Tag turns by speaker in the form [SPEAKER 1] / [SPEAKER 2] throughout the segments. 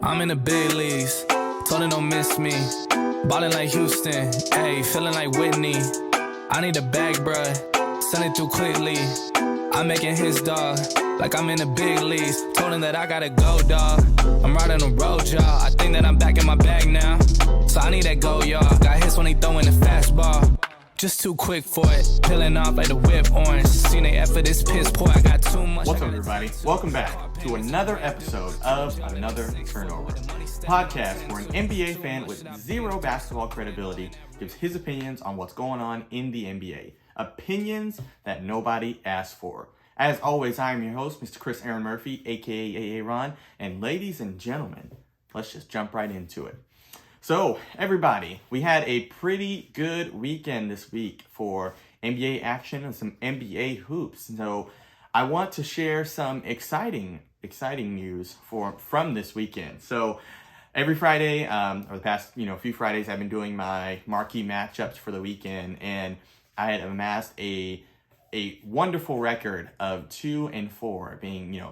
[SPEAKER 1] I'm in the big leagues, told them don't miss me. Ballin' like Houston, ayy, feeling like Whitney. I need a bag, bruh, send it through quickly. I'm making his dog, like I'm in the big leagues. Told him that I gotta go, dog. I'm riding the road, y'all. I think that I'm back in my bag now. So I need that go, y'all. Got hits when he throwing the fastball. Just too quick for it, peeling off like the whip orange. Seen they effort, this piss poor, I got too much.
[SPEAKER 2] What's up, everybody? Welcome back to another episode of Another Turnover, podcast where an NBA fan with zero basketball credibility gives his opinions on what's going on in the NBA. Opinions that nobody asked for. As always, I am your host, Mr. Chris Aaron Murphy, aka AA Ron, and ladies and gentlemen, let's just jump right into it. So, everybody, we had a pretty good weekend this week for NBA action and some NBA hoops. So, I want to share some exciting news from this weekend. So, every Friday, or the past few Fridays, I've been doing my marquee matchups for the weekend, and I had amassed a wonderful record of 2-4, being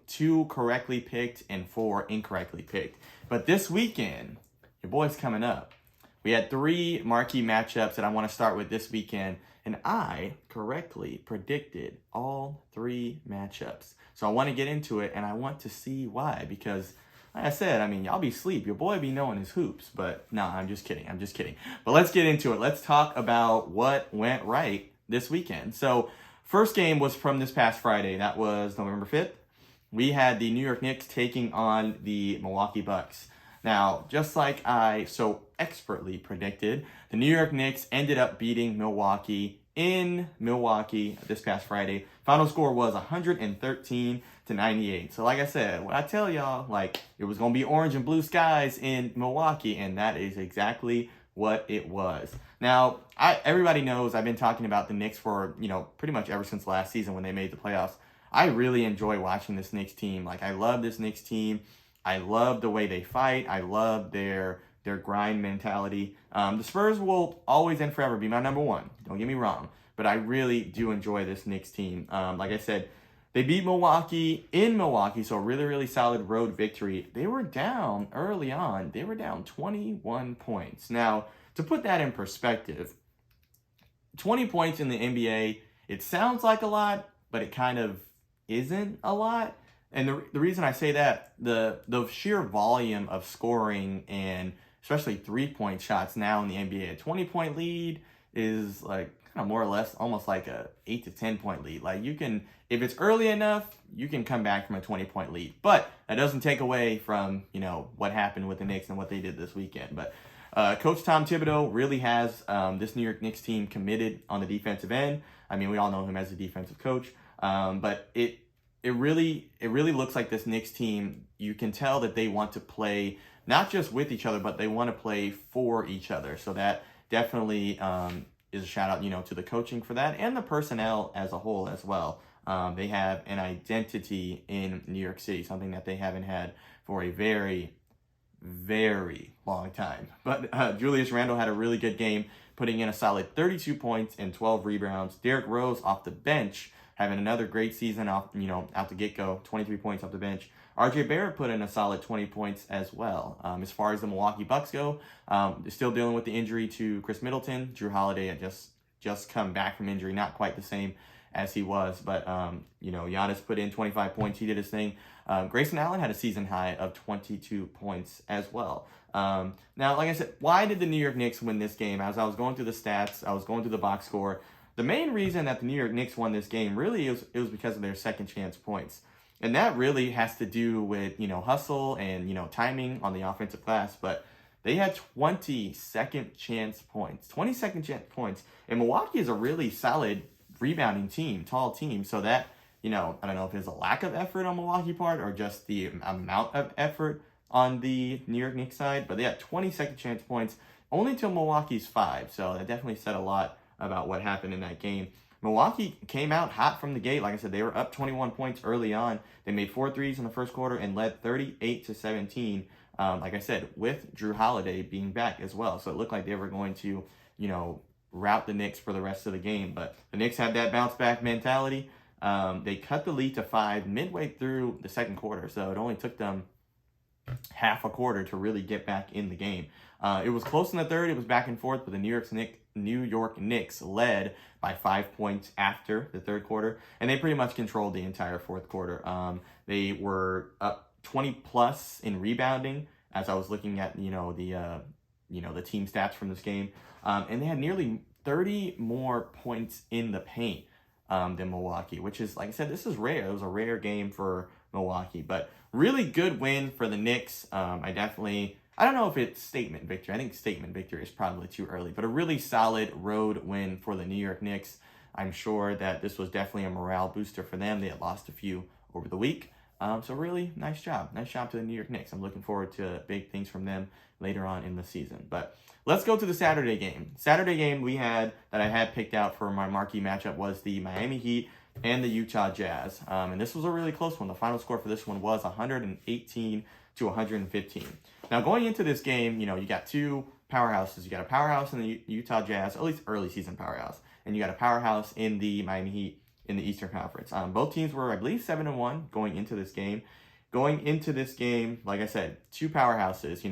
[SPEAKER 2] two correctly picked and 4 incorrectly picked. But this weekend, your boy's coming up. We had 3 marquee matchups that I want to start with this weekend, and I correctly predicted all 3 matchups. So I want to get into it, and I want to see why, because like I said, y'all be asleep. Your boy be knowing his hoops, but nah, I'm just kidding. But let's get into it. Let's talk about what went right this weekend. So first game was from this past Friday. That was November 5th. We had the New York Knicks taking on the Milwaukee Bucks. Now, just like I so expertly predicted, the New York Knicks ended up beating Milwaukee in Milwaukee this past Friday. Final score was 113-98. So like I said, when I tell y'all, it was going to be orange and blue skies in Milwaukee, and that is exactly what it was. Now, everybody knows I've been talking about the Knicks for, pretty much ever since last season when they made the playoffs. I really enjoy watching this Knicks team. I love this Knicks team. I love the way they fight. I love their grind mentality. The Spurs will always and forever be my number one. Don't get me wrong. But I really do enjoy this Knicks team. Like I said, they beat Milwaukee in Milwaukee, so a really, really solid road victory. They were down early on. They were down 21 points. Now, to put that in perspective, 20 points in the NBA, it sounds like a lot, but it kind of isn't a lot. And the reason I say that, the sheer volume of scoring and especially 3-point shots now in the NBA, a 20-point lead is kind of more or less almost like a 8 to 10-point lead. You can, if it's early enough, you can come back from a 20-point lead. But that doesn't take away from, what happened with the Knicks and what they did this weekend. But Coach Tom Thibodeau really has this New York Knicks team committed on the defensive end. We all know him as a defensive coach. But it really looks like this Knicks team, you can tell that they want to play not just with each other, but they want to play for each other. So that definitely is a shout out, to the coaching for that and the personnel as a whole as well. They have an identity in New York City, something that they haven't had for a very, very long time. But Julius Randle had a really good game, putting in a solid 32 points and 12 rebounds. Derrick Rose off the bench, having another great season out the get-go, 23 points off the bench. RJ Barrett put in a solid 20 points as well. As far as the Milwaukee Bucks go, they're still dealing with the injury to Chris Middleton. Drew Holiday had just come back from injury, not quite the same as he was, but Giannis put in 25 points. He did his thing. Grayson Allen had a season high of 22 points as well. Now, like I said, why did the New York Knicks win this game? As I was going through the stats, I was going through the box score. The main reason that the New York Knicks won this game really it was because of their second chance points. And that really has to do with, hustle and, timing on the offensive glass. But they had 20 second chance points. And Milwaukee is a really solid rebounding team, tall team. So that, I don't know if it's a lack of effort on Milwaukee part or just the amount of effort on the New York Knicks side. But they had 20 second chance points only till Milwaukee's 5. So that definitely said a lot about what happened in that game. Milwaukee came out hot from the gate. Like I said, they were up 21 points early on. They made 4 threes in the first quarter and led 38-17. Like I said, with Drew Holiday being back as well. So it looked like they were going to, rout the Knicks for the rest of the game. But the Knicks had that bounce back mentality. They cut the lead to 5 midway through the second quarter, so it only took them half a quarter to really get back in the game. It was close in the third. It was back and forth, but the New York Knicks led by 5 points after the third quarter, and they pretty much controlled the entire fourth quarter. They were up 20 plus in rebounding, as I was looking at the team stats from this game, and they had nearly 30 more points in the paint than Milwaukee, which is, like I said, this is rare. It was a rare game for Milwaukee, but really good win for the Knicks. I don't know if it's statement victory. I think statement victory is probably too early, but a really solid road win for the New York Knicks. I'm sure that this was definitely a morale booster for them. They had lost a few over the week. So really nice job. Nice job to the New York Knicks. I'm looking forward to big things from them later on in the season. But let's go to the Saturday game. Saturday game that I had picked out for my marquee matchup was the Miami Heat and the Utah Jazz. And this was a really close one. The final score for this one was 118 to 115. Now, going into this game, you got two powerhouses. You got a powerhouse in the Utah Jazz, at least early season powerhouse, and you got a powerhouse in the Miami Heat in the Eastern Conference. Both teams were, I believe, 7-1 going into this game. Going into this game, like I said, two powerhouses.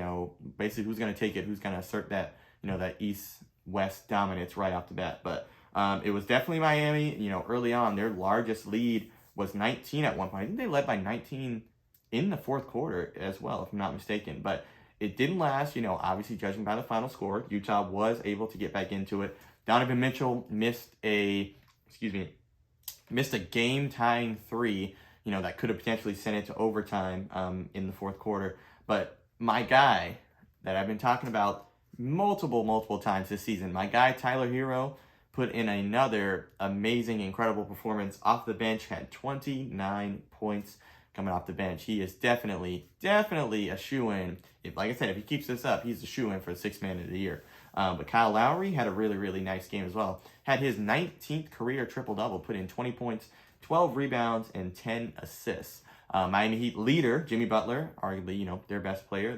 [SPEAKER 2] Basically, who's going to take it? Who's going to assert that? That East-West dominance right off the bat. But it was definitely Miami. Early on, their largest lead was 19 at one point. I think they led by 19 in the fourth quarter as well, if I'm not mistaken. But it didn't last, obviously judging by the final score. Utah was able to get back into it. Donovan Mitchell missed a game-tying three, that could have potentially sent it to overtime in the fourth quarter. But my guy that I've been talking about multiple times this season, my guy Tyler Hero, put in another amazing, incredible performance off the bench, had 29 points coming off the bench. He is definitely a shoo-in. Like I said, if he keeps this up, he's a shoo-in for the sixth man of the year. But Kyle Lowry had a really nice game as well. Had his 19th career triple-double, put in 20 points, 12 rebounds, and 10 assists. Miami Heat leader, Jimmy Butler, arguably, their best player,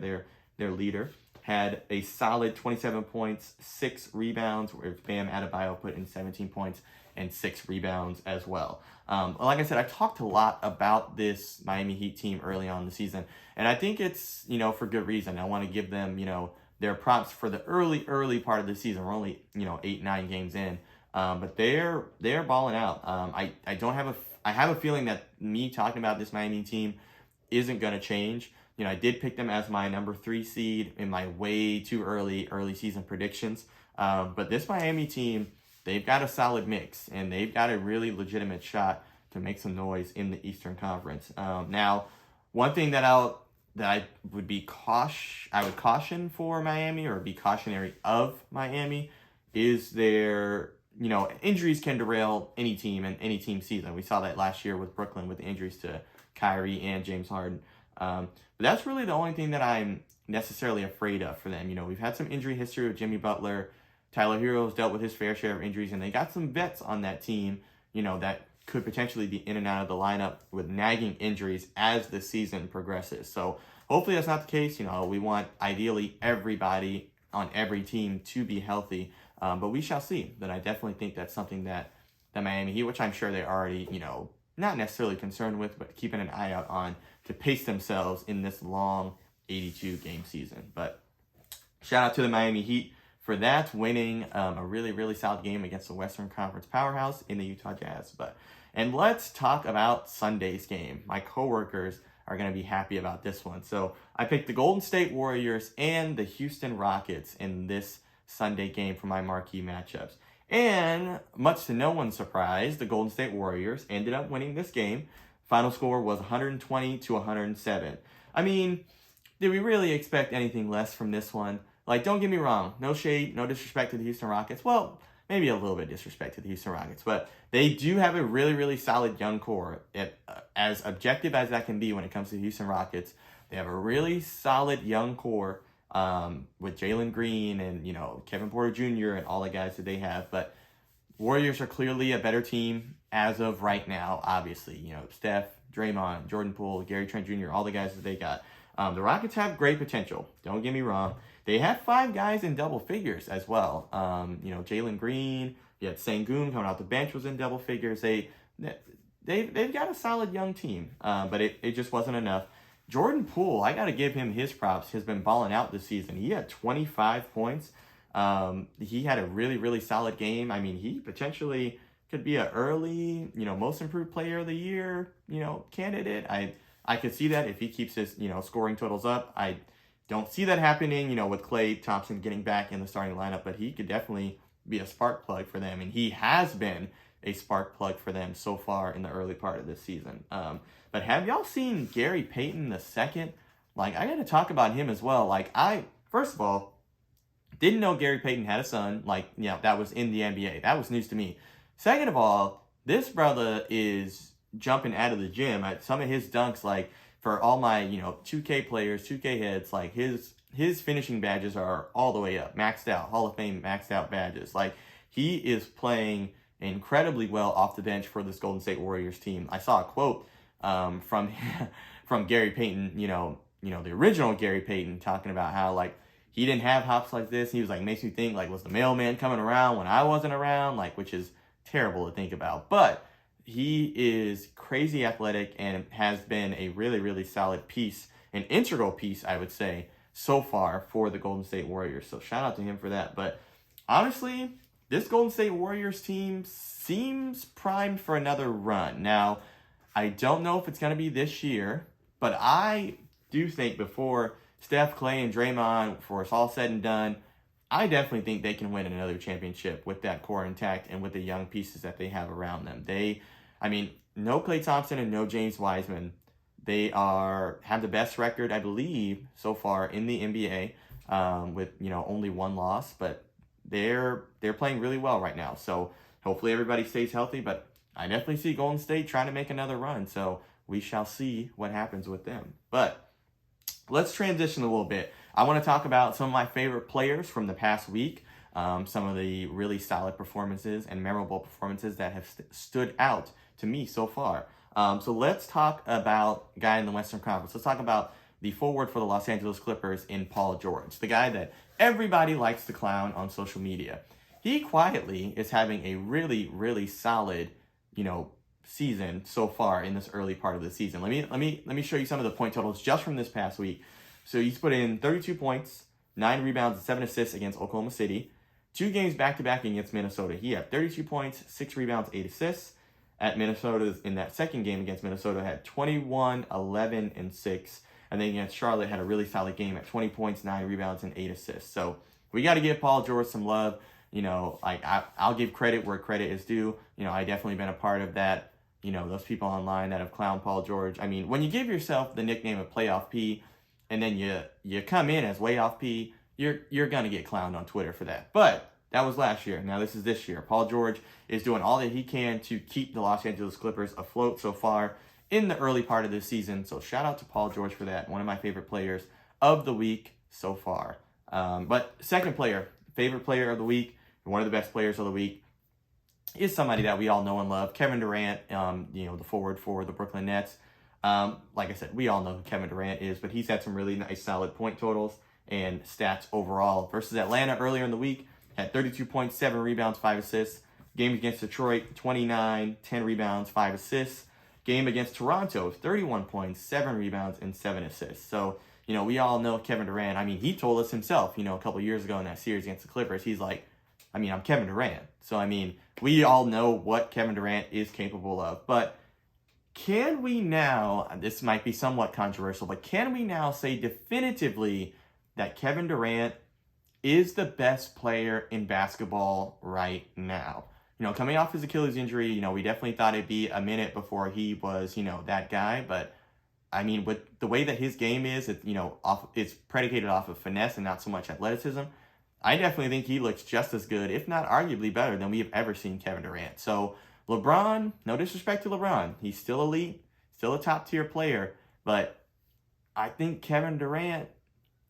[SPEAKER 2] their leader, had a solid 27 points, 6 rebounds, where Bam Adebayo put in 17 points and 6 rebounds as well. Like I said, I talked a lot about this Miami Heat team early on in the season, and I think it's, for good reason. I want to give them, their props for the early part of the season. We're only, 8-9 games in, but they're balling out. I have a feeling that me talking about this Miami team isn't going to change. I did pick them as my number 3 seed in my way too early season predictions. But this Miami team, they've got a solid mix, and they've got a really legitimate shot to make some noise in the Eastern Conference. Now, one thing that I would caution for Miami, or be cautionary of Miami, is their, injuries can derail any team and any team season. We saw that last year with Brooklyn with the injuries to Kyrie and James Harden. But that's really the only thing that I'm necessarily afraid of for them. We've had some injury history with Jimmy Butler. Tyler Hero's dealt with his fair share of injuries, and they got some vets on that team, that could potentially be in and out of the lineup with nagging injuries as the season progresses. So hopefully that's not the case. We want ideally everybody on every team to be healthy, but we shall see. But I definitely think that's something that the Miami Heat, which I'm sure they're already, not necessarily concerned with, but keeping an eye out on to pace themselves in this long 82 game season. But shout out to the Miami Heat for that, winning a really solid game against the Western Conference powerhouse in the Utah Jazz. And let's talk about Sunday's game. My coworkers are going to be happy about this one. So I picked the Golden State Warriors and the Houston Rockets in this Sunday game for my marquee matchups. And much to no one's surprise, the Golden State Warriors ended up winning this game. Final score was 120 to 107. I mean, did we really expect anything less from this one? Don't get me wrong, no shade, no disrespect to the Houston Rockets. Well, maybe a little bit disrespect to the Houston Rockets, but they do have a really solid young core. As objective as that can be when it comes to the Houston Rockets, they have a really solid young core with Jalen Green and, Kevin Porter Jr. and all the guys that they have. But Warriors are clearly a better team as of right now, obviously. Steph, Draymond, Jordan Poole, Gary Trent Jr., all the guys that they got. The Rockets have great potential. Don't get me wrong. They have 5 guys in double figures as well. Jalen Green, you had Sengun coming out the bench was in double figures. they've got a solid young team, but it just wasn't enough. Jordan Poole, I got to give him his props, has been balling out this season. He had 25 points. He had a really, really solid game. I mean, he potentially could be an early, most improved player of the year, candidate. I could see that if he keeps his, scoring totals up. I don't see that happening, with Klay Thompson getting back in the starting lineup, but he could definitely be a spark plug for them. And he has been a spark plug for them so far in the early part of this season. But have y'all seen Gary Payton II? Like, I got to talk about him as well. Like, first of all, didn't know Gary Payton had a son. Like, that was in the NBA. That was news to me. Second of all, this brother is jumping out of the gym. Some of his dunks, like, for all my, 2K players, 2K heads, like, his finishing badges are all the way up, maxed out, Hall of Fame maxed out badges. Like, he is playing incredibly well off the bench for this Golden State Warriors team. I saw a quote from Gary Payton, the original Gary Payton, talking about how, like, he didn't have hops like this. He was like, makes me think, like, was the mailman coming around when I wasn't around? Like, which is terrible to think about. But he is crazy athletic and has been a really, really solid piece, an integral piece, I would say, so far for the Golden State Warriors. So shout out to him for that. But honestly, this Golden State Warriors team seems primed for another run. Now, I don't know if it's going to be this year, but I do think before Steph, Klay, and Draymond, before it's all said and done, I definitely think they can win another championship with that core intact and with the young pieces that they have around them. No Klay Thompson and no James Wiseman. They have the best record, I believe, so far in the NBA, with only one loss, but they're playing really well right now. So hopefully everybody stays healthy, but I definitely see Golden State trying to make another run. So we shall see what happens with them. But let's transition a little bit. I want to talk about some of my favorite players from the past week, some of the really solid performances and memorable performances that have stood out to me so far. So let's talk about a guy in the Western Conference. Let's talk about the forward for the Los Angeles Clippers in Paul George, the guy that everybody likes to clown on social media. He quietly is having a really, really solid, season so far in this early part of the season. Let me show you some of the point totals just from this past week. So he's put in 32 points, 9 rebounds, and 7 assists against Oklahoma City. 2 games back-to-back against Minnesota. He had 32 points, 6 rebounds, 8 assists. At Minnesota's, in that second game against Minnesota, had 21, 11, and 6. And then against Charlotte, had a really solid game at 20 points, 9 rebounds, and 8 assists. So we got to give Paul George some love. I'll give credit where credit is due. I definitely been a part of that. Those people online that have clowned Paul George. I mean, when you give yourself the nickname of Playoff P, and then you come in as Way Off P, you're gonna get clowned on Twitter for that. But that was last year. Now this is this year. Paul George is doing all that he can to keep the Los Angeles Clippers afloat so far in the early part of this season. So shout out to Paul George for that. One of my favorite players of the week so far. But second player, favorite player of the week, one of the best players of the week, is somebody that we all know and love, Kevin Durant, the forward for the Brooklyn Nets. Like I said, we all know who Kevin Durant is, but he's had some really nice solid point totals and stats overall. Versus Atlanta earlier in the week, had 32 points, 7 rebounds, 5 assists. Game against Detroit, 29, 10 rebounds, 5 assists. Game against Toronto, 31 points, 7 rebounds, and 7 assists. So, we all know Kevin Durant. I mean, he told us himself, a couple years ago in that series against the Clippers, he's like, I'm Kevin Durant. So, we all know what Kevin Durant is capable of. But can we now, this might be somewhat controversial, but can we now say definitively that Kevin Durant is the best player in basketball right now? Coming off his Achilles injury, we definitely thought it'd be a minute before he was, that guy. But, with the way that his game is, it's predicated off of finesse and not so much athleticism. I definitely think he looks just as good, if not arguably better, than we have ever seen Kevin Durant. So LeBron, no disrespect to LeBron, he's still elite, still a top-tier player, but I think Kevin Durant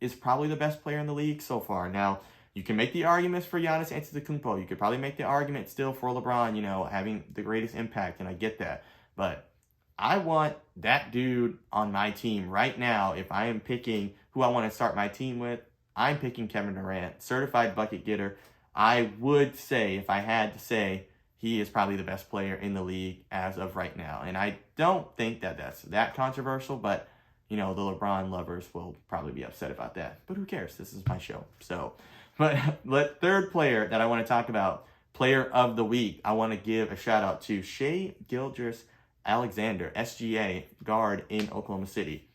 [SPEAKER 2] is probably the best player in the league so far. Now, you can make the arguments for Giannis Antetokounmpo. You could probably make the argument still for LeBron, having the greatest impact, and I get that. But I want that dude on my team right now. If I am picking who I want to start my team with, I'm picking Kevin Durant, certified bucket getter. I would say, if I had to say, he is probably the best player in the league as of right now. And I don't think that that's that controversial, but, the LeBron lovers will probably be upset about that. But who cares? This is my show. So, but third player that I want to talk about, player of the week, I want to give a shout out to Shai Gilgeous-Alexander, SGA guard in Oklahoma City.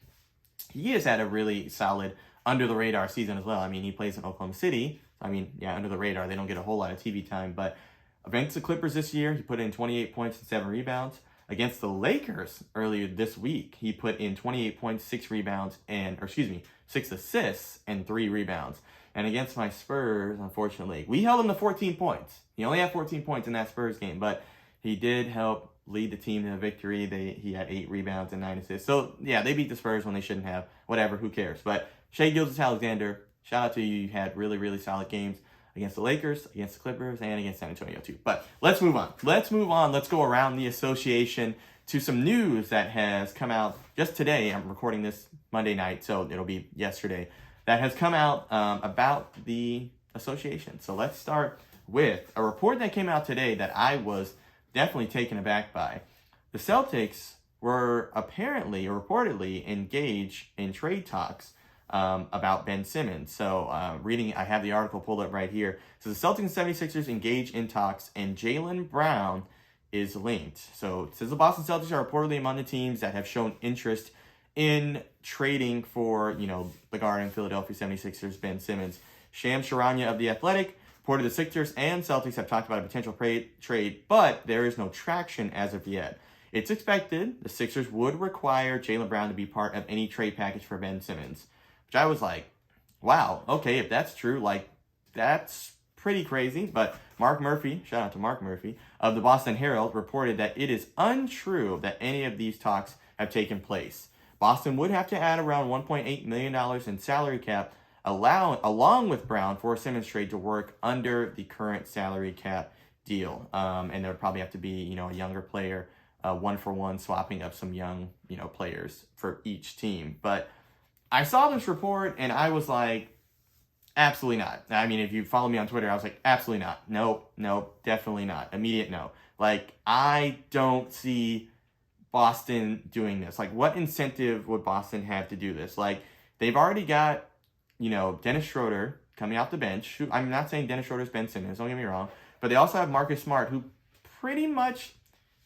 [SPEAKER 2] He has had a really solid under-the-radar season as well. I mean, he plays in Oklahoma City. Under the radar. They don't get a whole lot of TV time. But against the Clippers this year, he put in 28 points and 7 rebounds. Against the Lakers earlier this week, he put in 28 points, 6 assists, and 3 rebounds. And against my Spurs, unfortunately, we held him to 14 points. He only had 14 points in that Spurs game, but he did help lead the team to a victory. He had 8 rebounds and 9 assists. So, yeah, they beat the Spurs when they shouldn't have. Whatever, who cares? But Shai Gilgeous-Alexander, shout out to you. You had really, really solid games against the Lakers, against the Clippers, and against San Antonio too. But let's move on. Let's go around the association to some news that has come out just today. I'm recording this Monday night, so it'll be yesterday. That has come out about the association. So let's start with a report that came out today that I was definitely taken aback by. The Celtics were apparently or reportedly engaged in trade talks about Ben Simmons. So I have the article pulled up right here. So the Celtics and 76ers engage in talks, and Jaylen Brown is linked. So it says the Boston Celtics are reportedly among the teams that have shown interest in trading for, the guard in Philadelphia 76ers, Ben Simmons. Shams Charania of The Athletic reported the Sixers and Celtics have talked about a potential trade, but there is no traction as of yet. It's expected the Sixers would require Jaylen Brown to be part of any trade package for Ben Simmons, which I was like, wow, okay, if that's true, that's pretty crazy. But Mark Murphy, shout out to Mark Murphy, of the Boston Herald, reported that it is untrue that any of these talks have taken place. Boston would have to add around $1.8 million in salary cap, along with Brown, for a Simmons trade to work under the current salary cap deal. And there would probably have to be, a younger player, 1-for-1, swapping up some young, players for each team. But I saw this report and I was like, absolutely not. I mean, if you follow me on Twitter, I was like, absolutely not. Nope, definitely not. Immediate no. I don't see Boston doing this. What incentive would Boston have to do this? They've already got, Dennis Schroeder coming off the bench. I'm not saying Dennis Schroeder's Ben Simmons, don't get me wrong. But they also have Marcus Smart, who pretty much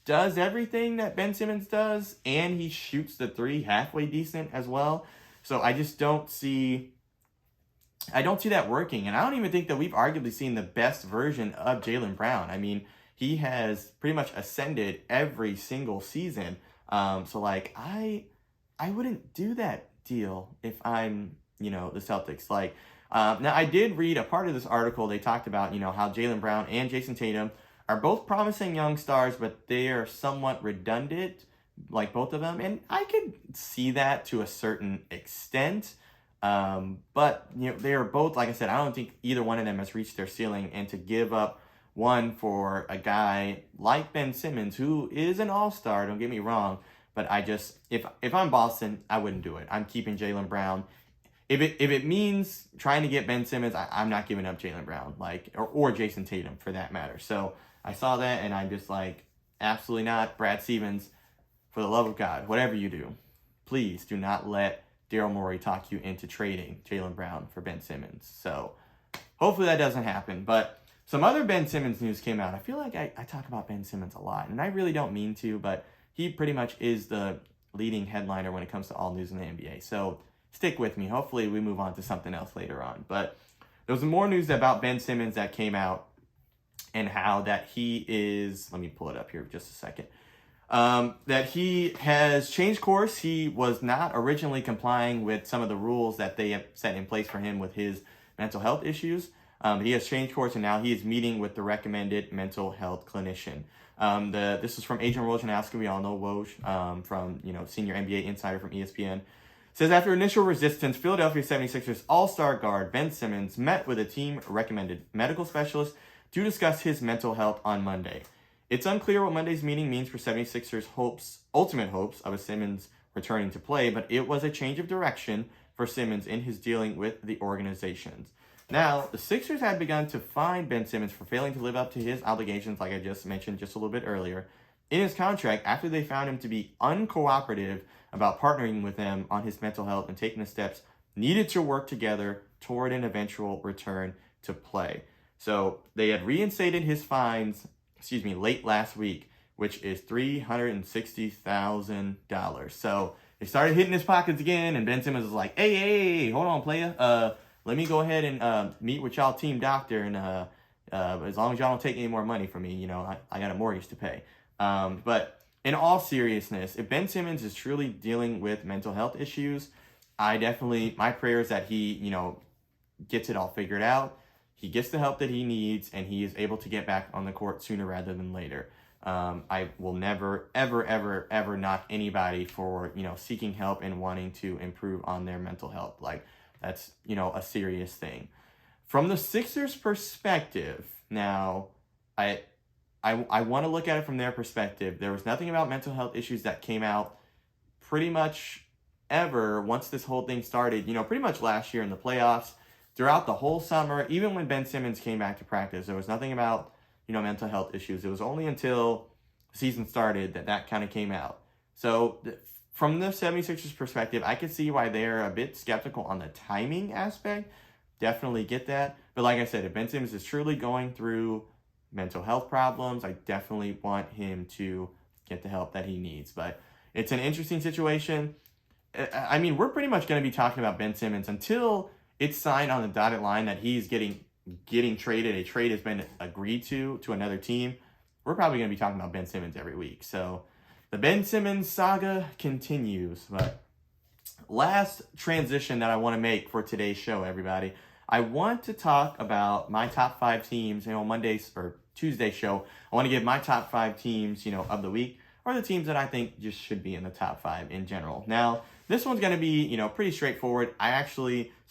[SPEAKER 2] does everything that Ben Simmons does, and he shoots the 3 halfway decent as well. So I just don't see that working. And I don't even think that we've arguably seen the best version of Jaylen Brown. I mean, he has pretty much ascended every single season. I wouldn't do that deal if I'm, the Celtics. Now I did read a part of this article. They talked about, how Jaylen Brown and Jason Tatum are both promising young stars, but they are somewhat redundant, both of them. And I could see that to a certain extent. But, they are both, like I said, I don't think either one of them has reached their ceiling. And to give up one for a guy like Ben Simmons, who is an all-star, don't get me wrong, but if I'm Boston, I wouldn't do it. I'm keeping Jaylen Brown. If it means trying to get Ben Simmons, I'm not giving up Jaylen Brown, or Jason Tatum for that matter. So I saw that and I'm just like, absolutely not. Brad Stevens, for the love of God, whatever you do, please do not let Daryl Morey talk you into trading Jaylen Brown for Ben Simmons. So hopefully that doesn't happen. But some other Ben Simmons news came out. I feel like I talk about Ben Simmons a lot, and I really don't mean to, but he pretty much is the leading headliner when it comes to all news in the NBA. So stick with me. Hopefully we move on to something else later on. But there was more news about Ben Simmons that came out, and how that he is, let me pull it up here just a second, that he has changed course. He was not originally complying with some of the rules that they have set in place for him with his mental health issues. He has changed course, and now he is meeting with the recommended mental health clinician. This is from Adrian Wojnarowski. We all know Woj from senior NBA insider from ESPN. Says after initial resistance, Philadelphia 76ers all-star guard Ben Simmons met with a team-recommended medical specialist to discuss his mental health on Monday. It's unclear what Monday's meeting means for 76ers' ultimate hopes of a Simmons returning to play, but it was a change of direction for Simmons in his dealing with the organizations. Now, the Sixers had begun to fine Ben Simmons for failing to live up to his obligations, like I just mentioned just a little bit earlier, in his contract after they found him to be uncooperative about partnering with them on his mental health and taking the steps needed to work together toward an eventual return to play. So they had reinstated his fines, late last week, which is $360,000. So they started hitting his pockets again, and Ben Simmons was like, hey, hold on, playa. Let me go ahead and meet with y'all team doctor, and as long as y'all don't take any more money from me, I got a mortgage to pay. But in all seriousness, if Ben Simmons is truly dealing with mental health issues, my prayer is that he, gets it all figured out. He gets the help that he needs, and he is able to get back on the court sooner rather than later. I will never, ever, ever, ever knock anybody for, seeking help and wanting to improve on their mental health. Like, that's, a serious thing. From the Sixers' perspective, now, I want to look at it from their perspective. There was nothing about mental health issues that came out pretty much ever once this whole thing started, pretty much last year in the playoffs, throughout the whole summer, even when Ben Simmons came back to practice, there was nothing about, mental health issues. It was only until the season started that kind of came out. So from the 76ers perspective, I could see why they're a bit skeptical on the timing aspect. Definitely get that. But like I said, if Ben Simmons is truly going through mental health problems, I definitely want him to get the help that he needs. But it's an interesting situation. I mean, we're pretty much going to be talking about Ben Simmons until it's signed on the dotted line that he's getting traded. A trade has been agreed to another team. We're probably going to be talking about Ben Simmons every week. So the Ben Simmons saga continues. But last transition that I want to make for today's show, everybody, I want to talk about my top 5 teams. Monday's or Tuesday's show, I want to give my top 5 teams, of the week, or the teams that I think just should be in the top 5 in general. Now, this one's going to be, pretty straightforward. I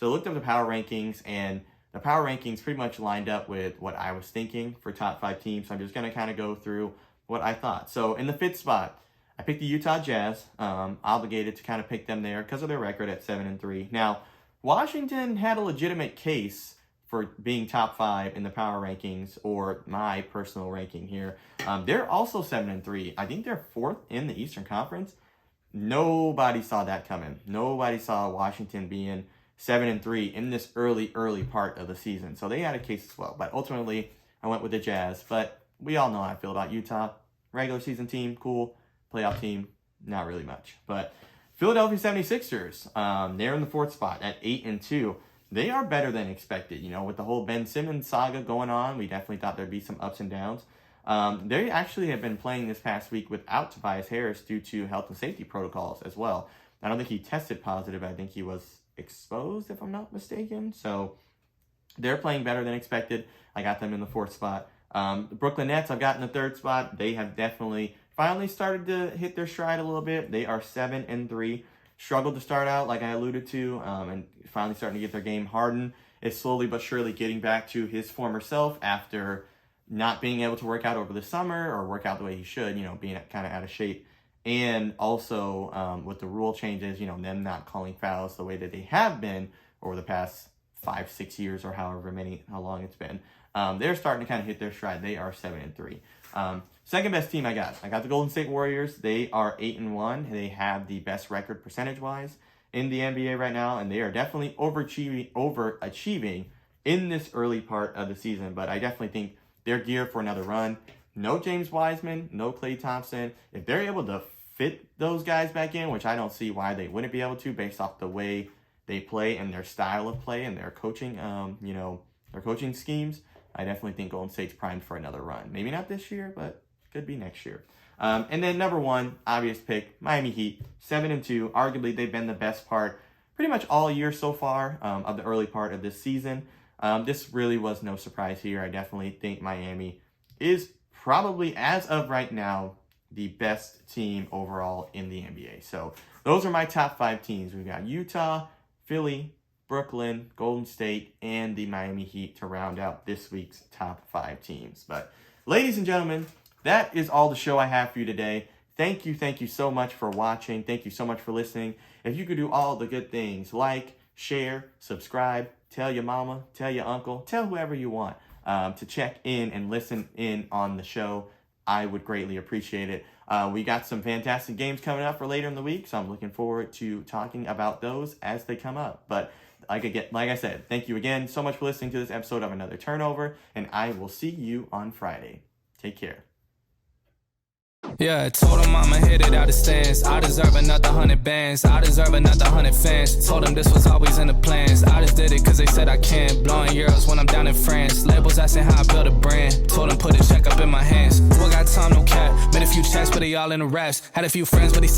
[SPEAKER 2] looked up the power rankings, and the power rankings pretty much lined up with what I was thinking for top 5 teams. So I'm just going to kind of go through what I thought. So in the 5th spot, I picked the Utah Jazz, obligated to kind of pick them there because of their record at 7-3. Now, Washington had a legitimate case for being top 5 in the power rankings, or my personal ranking here. They're also 7-3. I think they're 4th in the Eastern Conference. Nobody saw that coming. Nobody saw Washington being 7-3 in this early part of the season. So they had a case as well. But ultimately, I went with the Jazz. But we all know how I feel about Utah. Regular season team, cool. Playoff team, not really much. But Philadelphia 76ers, they're in the 4th spot at 8-2. They are better than expected. With the whole Ben Simmons saga going on, we definitely thought there'd be some ups and downs. They actually have been playing this past week without Tobias Harris due to health and safety protocols as well. I don't think he tested positive. I think he was exposed, if I'm not mistaken. So they're playing better than expected. I got them in the 4th spot. The Brooklyn Nets, I've got in the 3rd spot. They have definitely finally started to hit their stride a little bit. They are 7-3. Struggled to start out, like I alluded to, and finally starting to get their game. Harden is slowly but surely getting back to his former self after not being able to work out over the summer or work out the way he should, being kind of out of shape. And also with the rule changes, them not calling fouls the way that they have been over the past 5-6 years or how long it's been. They're starting to kind of hit their stride. They are 7-3. Second best team I got the Golden State Warriors. They are 8-1. They have the best record percentage-wise in the NBA right now, and they are definitely overachieving in this early part of the season. But I definitely think they're geared for another run. No James Wiseman, no Klay Thompson. If they're able to fit those guys back in, which I don't see why they wouldn't be able to based off the way they play and their style of play and their coaching, their coaching schemes, I definitely think Golden State's primed for another run. Maybe not this year, but could be next year. And then number 1, obvious pick, Miami Heat, 7-2. Arguably, they've been the best part pretty much all year so far of the early part of this season. This really was no surprise here. I definitely think Miami is probably, as of right now, the best team overall in the NBA. So those are my top 5 teams. We've got Utah, Philly, Brooklyn, Golden State, and the Miami Heat to round out this week's top 5 teams. But ladies and gentlemen, that is all the show I have for you today. Thank you so much for watching. Thank you so much for listening. If you could do all the good things, like, share, subscribe, tell your mama, tell your uncle, tell whoever you want to check in and listen in on the show. I would greatly appreciate it. We got some fantastic games coming up for later in the week, so I'm looking forward to talking about those as they come up. But like I said, thank you again so much for listening to this episode of Another Turnover, and I will see you on Friday. Take care.
[SPEAKER 1] Yeah, told him I'ma hit it out of stands. I deserve another 100 bands. I deserve another 100 fans. Told them this was always in the plans. I just did it cause they said I can. Blowing euros when I'm down in France. Labels asking how I build a brand. Told them put a check up in my hands. Still got time, no cap. Made a few checks, but they all in the raps. Had a few friends, but they